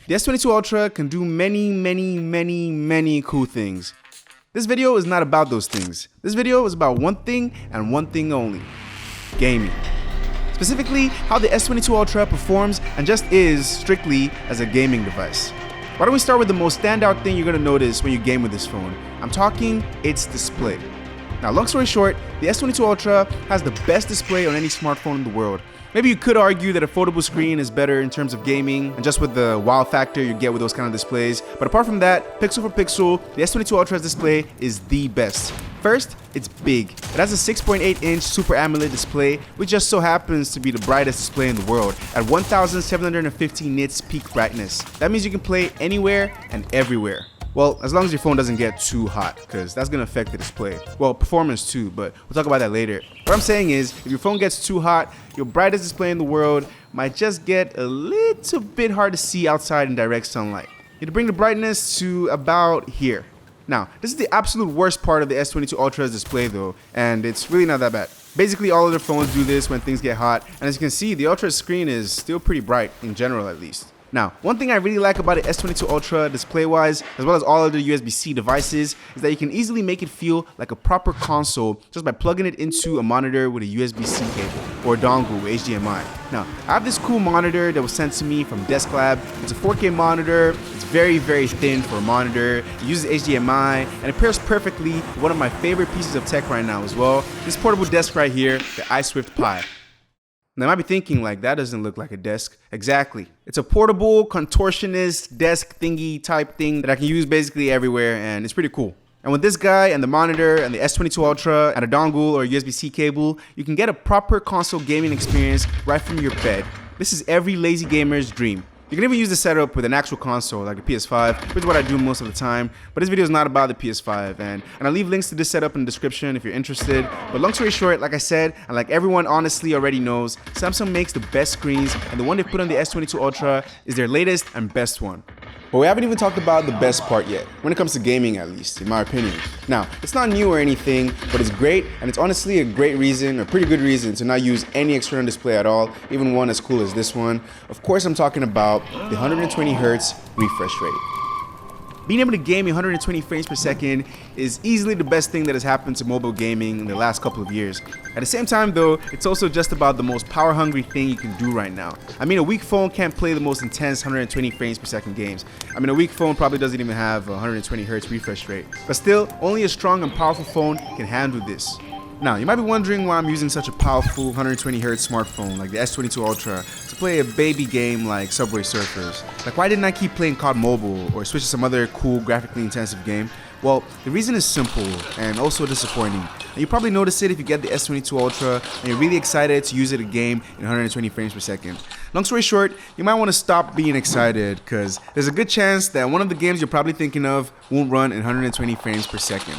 The S22 Ultra can do many cool things. This video is not about those things. This video is about one thing and one thing only: gaming. Specifically, how the S22 Ultra performs and just is strictly as a gaming device. Why don't we start with the most standout thing you're going to notice when you game with this phone? I'm talking its display. Now, long story short, the S22 Ultra has the best display on any smartphone in the world. Maybe you could argue that a foldable screen is better in terms of gaming and just with the wow factor you get with those kind of displays. But apart from that, pixel for pixel, the S22 Ultra's display is the best. First, it's big. It has a 6.8-inch Super AMOLED display, which just so happens to be the brightest display in the world at 1750 nits peak brightness. That means you can play anywhere and everywhere. Well, as long as your phone doesn't get too hot, because that's going to affect the display. Well, performance too, but we'll talk about that later. What I'm saying is, if your phone gets too hot, your brightest display in the world might just get a little bit hard to see outside in direct sunlight. You have to bring the brightness to about here. Now, this is the absolute worst part of the S22 Ultra's display though, and it's really not that bad. Basically, all other phones do this when things get hot, and as you can see, the Ultra's screen is still pretty bright, in general at least. Now, one thing I really like about the S22 Ultra display-wise, as well as all other USB-C devices, is that you can easily make it feel like a proper console just by plugging it into a monitor with a USB-C cable or a dongle with HDMI. Now, I have this cool monitor that was sent to me from Desk Lab. It's a 4K monitor. It's very thin for a monitor. It uses HDMI, and it pairs perfectly with one of my favorite pieces of tech right now as well, this portable desk right here, the iSwift Pi. Now, you might be thinking, like, that doesn't look like a desk. Exactly. It's a portable, contortionist, desk thingy type thing that I can use basically everywhere, and it's pretty cool. And with this guy and the monitor and the S22 Ultra and a dongle or a USB-C cable, you can get a proper console gaming experience right from your bed. This is every lazy gamer's dream. You can even use the setup with an actual console like the PS5, which is what I do most of the time, but this video is not about the PS5, and I'll leave links to this setup in the description if you're interested. But long story short, like I said, and like everyone honestly already knows, Samsung makes the best screens, and the one they put on the S22 Ultra is their latest and best one. But we haven't even talked about the best part yet, when it comes to gaming at least, in my opinion. Now, it's not new or anything, but it's great, and it's honestly a great reason, a pretty good reason, to not use any external display at all, even one as cool as this one. Of course, I'm talking about the 120Hz refresh rate. Being able to game 120 frames per second is easily the best thing that has happened to mobile gaming in the last couple of years. At the same time though, it's also just about the most power hungry thing you can do right now. I mean, a weak phone can't play the most intense 120 frames per second games. I mean, a weak phone probably doesn't even have a 120Hz refresh rate. But still, only a strong and powerful phone can handle this. Now, you might be wondering why I'm using such a powerful 120Hz smartphone like the S22 Ultra to play a baby game like Subway Surfers. Like, why didn't I keep playing COD Mobile or switch to some other cool graphically intensive game? Well, the reason is simple and also disappointing. And you probably notice it if you get the S22 Ultra and you're really excited to use it a game in 120 frames per second. Long story short, you might want to stop being excited because there's a good chance that one of the games you're probably thinking of won't run in 120 frames per second.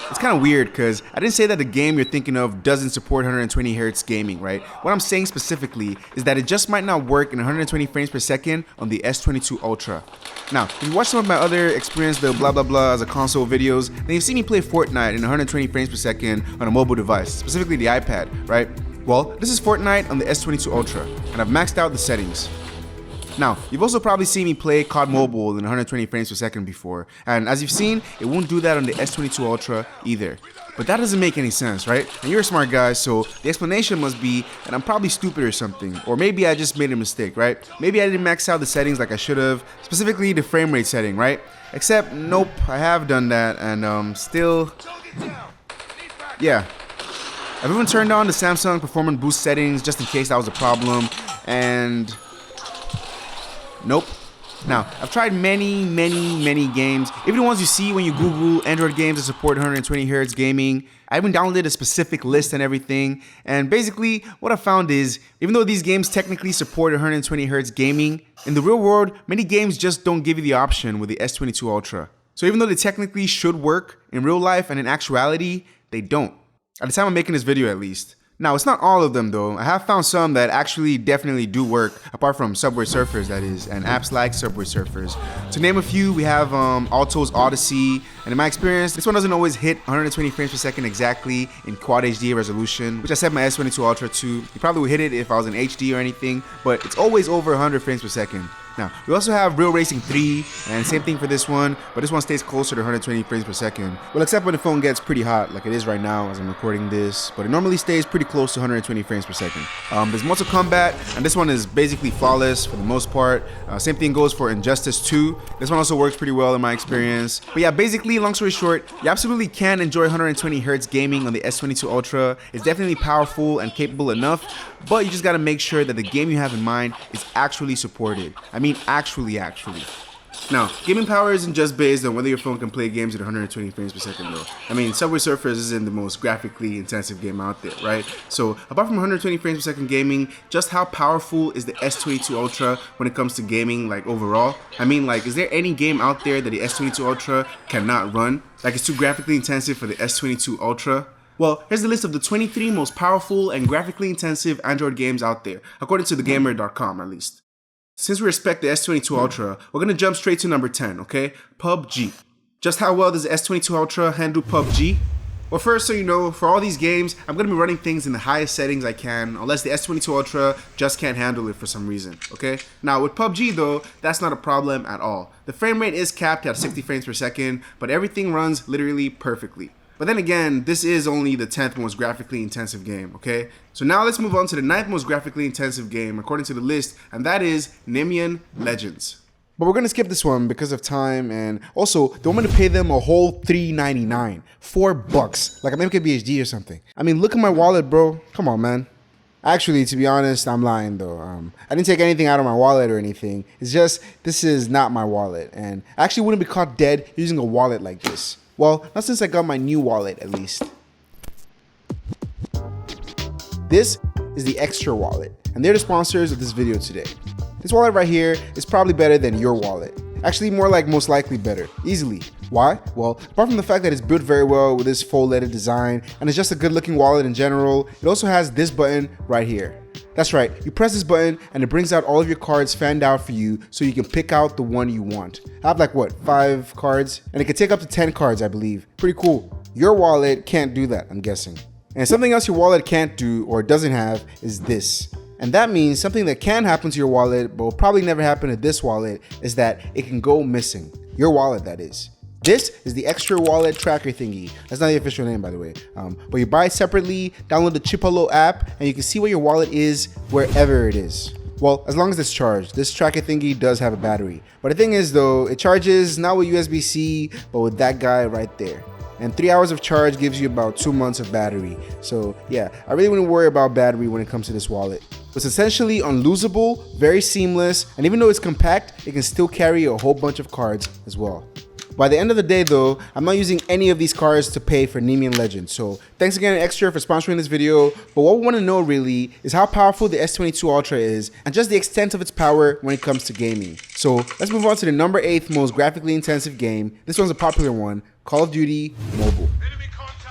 It's kind of weird because I didn't say that the game you're thinking of doesn't support 120Hz gaming, right? What I'm saying specifically is that it just might not work in 120 frames per second on the S22 Ultra. Now, if you watch some of my other experience the blah blah blah as a console videos, then you've seen me play Fortnite in 120 frames per second on a mobile device, specifically the iPad, right? Well, this is Fortnite on the S22 Ultra, and I've maxed out the settings. Now, you've also probably seen me play COD Mobile in 120 frames per second before, and as you've seen, it won't do that on the S22 Ultra either. But that doesn't make any sense, right? And you're a smart guy, so the explanation must be that I'm probably stupid or something, or maybe I just made a mistake, right? Maybe I didn't max out the settings like I should have, specifically the frame rate setting, right? Except, nope, I have done that, and still, yeah. I've even turned on the Samsung Performance Boost settings just in case that was a problem, and nope. Now, I've tried many games, even the ones you see when you Google Android games that support 120Hz gaming. I even downloaded a specific list and everything, and basically what I found is, even though these games technically support 120Hz gaming, in the real world, many games just don't give you the option with the S22 Ultra. So even though they technically should work, in real life and in actuality, they don't. At the time I'm making this video at least. Now, it's not all of them though. I have found some that actually definitely do work, apart from Subway Surfers that is, and apps like Subway Surfers. To name a few, we have Alto's Odyssey, and in my experience, this one doesn't always hit 120 frames per second exactly in Quad HD resolution, which I set my S22 Ultra to. You probably would hit it if I was in HD or anything, but it's always over 100 frames per second. Now, we also have Real Racing 3, and same thing for this one, but this one stays closer to 120 frames per second. Well, except when the phone gets pretty hot, like it is right now as I'm recording this, but it normally stays pretty close to 120 frames per second. There's Mortal Kombat, and this one is basically flawless for the most part. Same thing goes for Injustice 2. This one also works pretty well in my experience. But yeah, basically, long story short, you absolutely can enjoy 120 Hz gaming on the S22 Ultra. It's definitely powerful and capable enough, but you just gotta make sure that the game you have in mind is actually supported. I mean, actually. Now, gaming power isn't just based on whether your phone can play games at 120 frames per second though. I mean, Subway Surfers isn't the most graphically intensive game out there, right? So, apart from 120 frames per second gaming, just how powerful is the S22 Ultra when it comes to gaming, like overall? I mean, like, is there any game out there that the S22 Ultra cannot run? Like, it's too graphically intensive for the S22 Ultra? Well, here's the list of the 23 most powerful and graphically intensive Android games out there, according to thegamer.com at least. Since we respect the S22 Ultra, we're going to jump straight to number 10, okay? PUBG. Just how well does the S22 Ultra handle PUBG? Well, first, so you know, for all these games, I'm going to be running things in the highest settings I can, unless the S22 Ultra just can't handle it for some reason, okay? Now, with PUBG though, that's not a problem at all. The frame rate is capped at 60 frames per second, but everything runs literally perfectly. But then again, this is only the 10th most graphically intensive game, okay? So now let's move on to the 9th most graphically intensive game according to the list, and that is Nemean Legends. But we're gonna skip this one because of time, and also don't want to pay them a whole $3.99, $4, like I'm MKBHD or something. I mean, look at my wallet, bro. Come on, man. Actually, to be honest, I'm lying though. I didn't take anything out of my wallet or anything. It's just, this is not my wallet, and I actually wouldn't be caught dead using a wallet like this. Well, not since I got my new wallet, at least. This is the EKSTER wallet, and they're the sponsors of this video today. This wallet right here is probably better than your wallet. Actually, more like most likely better, easily. Why? Well, apart from the fact that it's built very well with this full-letter design, and it's just a good-looking wallet in general, it also has this button right here. That's right, you press this button and it brings out all of your cards fanned out for you so you can pick out the one you want. I have like what, 5 cards? And it can take up to 10 cards, I believe. Pretty cool. Your wallet can't do that, I'm guessing. And something else your wallet can't do or doesn't have is this. And that means something that can happen to your wallet but will probably never happen to this wallet is that it can go missing. Your wallet, that is. This is the EKSTER wallet tracker thingy. That's not the official name, by the way. But you buy it separately, download the Chipolo app, and you can see where your wallet is wherever it is. Well, as long as it's charged. This tracker thingy does have a battery. But the thing is though, it charges not with USB-C, but with that guy right there. And 3 hours of charge gives you about 2 months of battery. So yeah, I really wouldn't worry about battery when it comes to this wallet. It's essentially unlosable, very seamless, and even though it's compact, it can still carry a whole bunch of cards as well. By the end of the day though, I'm not using any of these cards to pay for Nemean Legends. So thanks again to EKSTER for sponsoring this video. But what we want to know really is how powerful the S22 Ultra is and just the extent of its power when it comes to gaming. So let's move on to the number 8th most graphically intensive game. This one's a popular one, Call of Duty Mobile.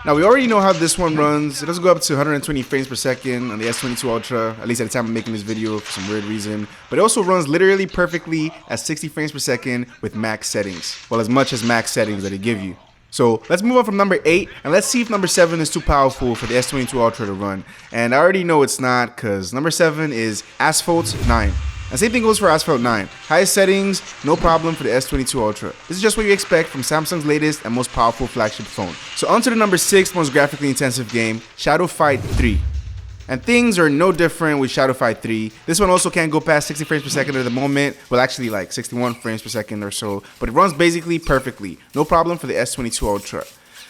Now we already know how this one runs. It doesn't go up to 120 frames per second on the S22 Ultra, at least at the time of making this video for some weird reason. But it also runs literally perfectly at 60 frames per second with max settings. Well, as much as max settings that they give you. So let's move on from number 8 and let's see if number 7 is too powerful for the S22 Ultra to run. And I already know it's not because number 7 is Asphalt 9. And same thing goes for Asphalt 9. Highest settings, no problem for the S22 Ultra. This is just what you expect from Samsung's latest and most powerful flagship phone. So on to the number 6 most graphically intensive game, Shadow Fight 3. And things are no different with Shadow Fight 3. This one also can't go past 60 frames per second at the moment. Well, actually like 61 frames per second or so. But it runs basically perfectly. No problem for the S22 Ultra.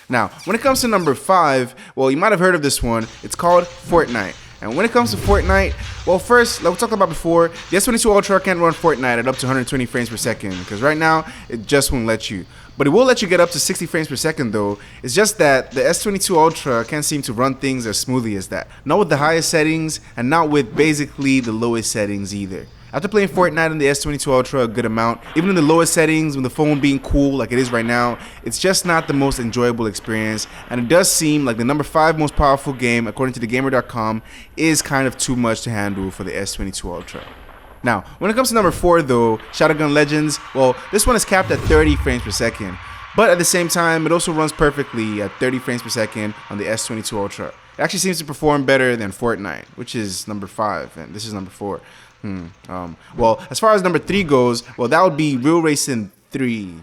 Now, when it comes to number 5, well, you might have heard of this one. It's called Fortnite. And when it comes to Fortnite, well, first, like we talked about before, the S22 Ultra can't run Fortnite at up to 120 frames per second because right now, it just won't let you. But it will let you get up to 60 frames per second though. It's just that the S22 Ultra can't seem to run things as smoothly as that. Not with the highest settings and not with basically the lowest settings either. After playing Fortnite on the S22 Ultra a good amount, even in the lowest settings, with the phone being cool like it is right now, it's just not the most enjoyable experience, and it does seem like the number 5 most powerful game, according to thegamer.com, is kind of too much to handle for the S22 Ultra. Now, when it comes to number 4 though, Shotgun Legends, well, this one is capped at 30 frames per second. But at the same time, it also runs perfectly at 30 frames per second on the S22 Ultra. It actually seems to perform better than Fortnite, which is number 5, and this is number 4. Well, as far as number 3 goes, well, that would be Real Racing 3.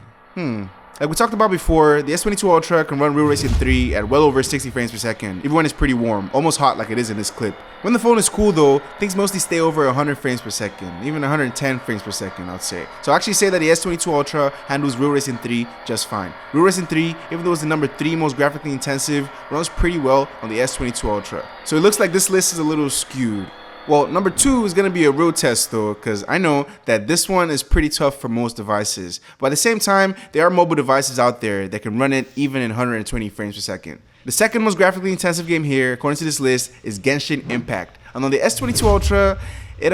Like we talked about before, the S22 Ultra can run Real Racing 3 at well over 60 frames per second, even when it's pretty warm, almost hot like it is in this clip. When the phone is cool though, things mostly stay over 100 frames per second, even 110 frames per second, I'd say. So I actually say that the S22 Ultra handles Real Racing 3 just fine. Real Racing 3, even though it's the number 3 most graphically intensive, runs pretty well on the S22 Ultra. So it looks like this list is a little skewed. Well, number 2 is going to be a real test though, because I know that this one is pretty tough for most devices. But at the same time, there are mobile devices out there that can run it even in 120 frames per second. The second most graphically intensive game here, according to this list, is Genshin Impact. And on the S22 Ultra, it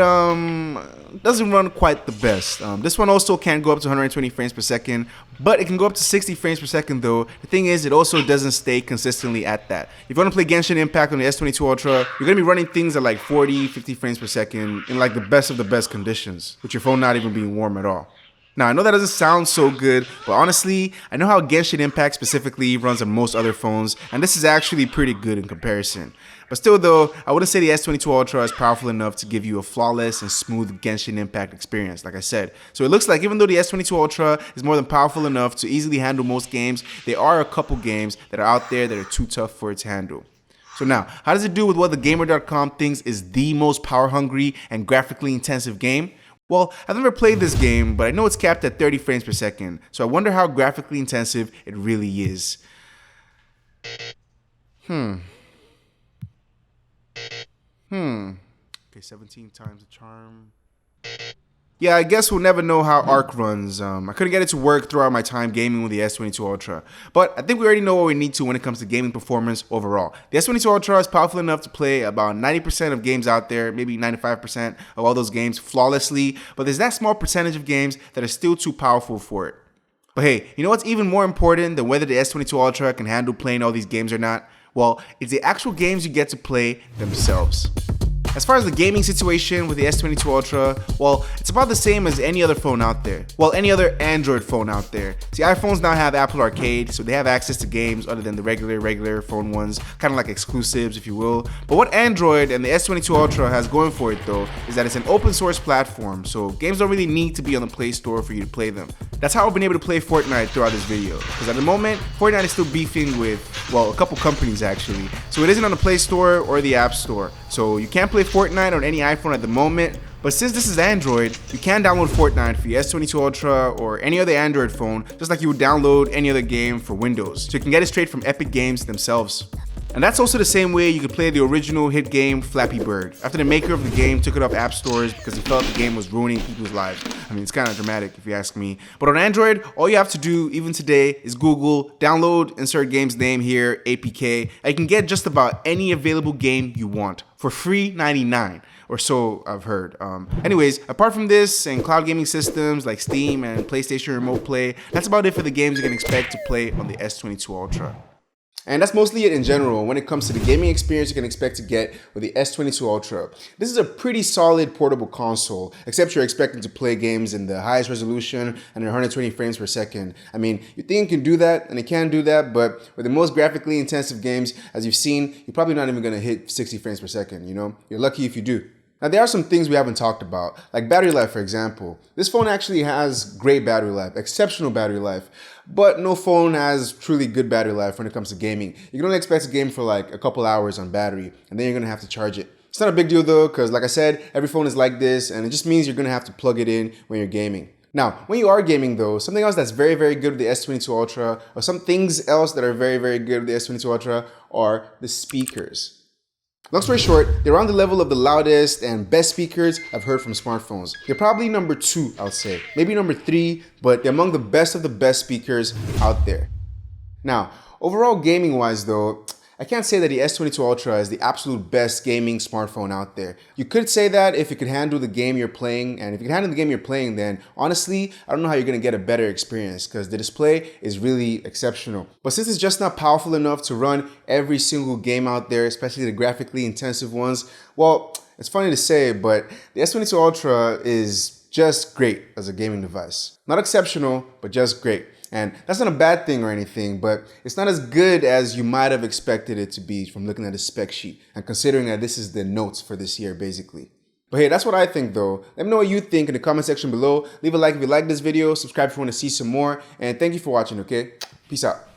doesn't run quite the best. This one also can go up to 120 frames per second, but it can go up to 60 frames per second though. The thing is, it also doesn't stay consistently at that. If you want to play Genshin Impact on the S22 Ultra, you're going to be running things at like 40, 50 frames per second in like the best of the best conditions, with your phone not even being warm at all. Now, I know that doesn't sound so good, but honestly, I know how Genshin Impact specifically runs on most other phones, and this is actually pretty good in comparison. But still though, I wouldn't say the S22 Ultra is powerful enough to give you a flawless and smooth Genshin Impact experience, like I said. So it looks like even though the S22 Ultra is more than powerful enough to easily handle most games, there are a couple games that are out there that are too tough for it to handle. So now, how does it do with what thegamer.com thinks is the most power-hungry and graphically intensive game? Well, I've never played this game, but I know it's capped at 30 frames per second, so I wonder how graphically intensive it really is. Okay, 17 times the charm. Yeah, I guess we'll never know how Arc runs. I couldn't get it to work throughout my time gaming with the S22 Ultra. But I think we already know what we need to when it comes to gaming performance overall. The S22 Ultra is powerful enough to play about 90% of games out there, maybe 95% of all those games flawlessly, but there's that small percentage of games that are still too powerful for it. But hey, you know what's even more important than whether the S22 Ultra can handle playing all these games or not? Well, it's the actual games you get to play themselves. As far as the gaming situation with the S22 Ultra, well, it's about the same as any other phone out there. Well, any other Android phone out there. See, iPhones now have Apple Arcade, so they have access to games other than the regular phone ones, kind of like exclusives, if you will. But what Android and the S22 Ultra has going for it though, is that it's an open source platform, so games don't really need to be on the Play Store for you to play them. That's how I've been able to play Fortnite throughout this video, because at the moment, Fortnite is still beefing with, well, a couple companies actually. So it isn't on the Play Store or the App Store. So you can't play Fortnite on any iPhone at the moment, but since this is Android, you can download Fortnite for your S22 Ultra or any other Android phone, just like you would download any other game for Windows. So you can get it straight from Epic Games themselves. And that's also the same way you could play the original hit game Flappy Bird, after the maker of the game took it off app stores because he felt the game was ruining people's lives. I mean, it's kind of dramatic if you ask me. But on Android, all you have to do, even today, is Google, download, insert game's name here, APK, and you can get just about any available game you want for free 99. Or so I've heard. Anyways, apart from this and cloud gaming systems like Steam and PlayStation Remote Play, that's about it for the games you can expect to play on the S22 Ultra. And that's mostly it in general when it comes to the gaming experience you can expect to get with the S22 Ultra. This is a pretty solid portable console, except you're expecting to play games in the highest resolution and 120 frames per second. I mean, you think it can do that, and it can do that, but with the most graphically intensive games, as you've seen, you're probably not even gonna hit 60 frames per second, you know? You're lucky if you do. Now, there are some things we haven't talked about, like battery life, for example. This phone actually has great battery life, exceptional battery life, but no phone has truly good battery life when it comes to gaming. You can only expect to game for like a couple hours on battery, and then you're gonna have to charge it. It's not a big deal though, because like I said, every phone is like this, and it just means you're gonna have to plug it in when you're gaming. Now, when you are gaming though, something else that's very, very good with the S22 Ultra, or some things else that are very, very good with the S22 Ultra, are the speakers. Long story short, they're on the level of the loudest and best speakers I've heard from smartphones. They're probably number 2, I'll say. Maybe number 3, but they're among the best of the best speakers out there. Now, overall gaming-wise though, I can't say that the S22 Ultra is the absolute best gaming smartphone out there. You could say that if it could handle the game you're playing, and if you can handle the game you're playing, then honestly, I don't know how you're gonna get a better experience because the display is really exceptional. But since it's just not powerful enough to run every single game out there, especially the graphically intensive ones, well, it's funny to say, but the S22 Ultra is just great as a gaming device. Not exceptional, but just great. And that's not a bad thing or anything, but it's not as good as you might have expected it to be from looking at the spec sheet and considering that this is the notes for this year, basically. But hey, that's what I think though. Let me know what you think in the comment section below. Leave a like if you like this video, subscribe if you want to see some more, and thank you for watching, okay? Peace out.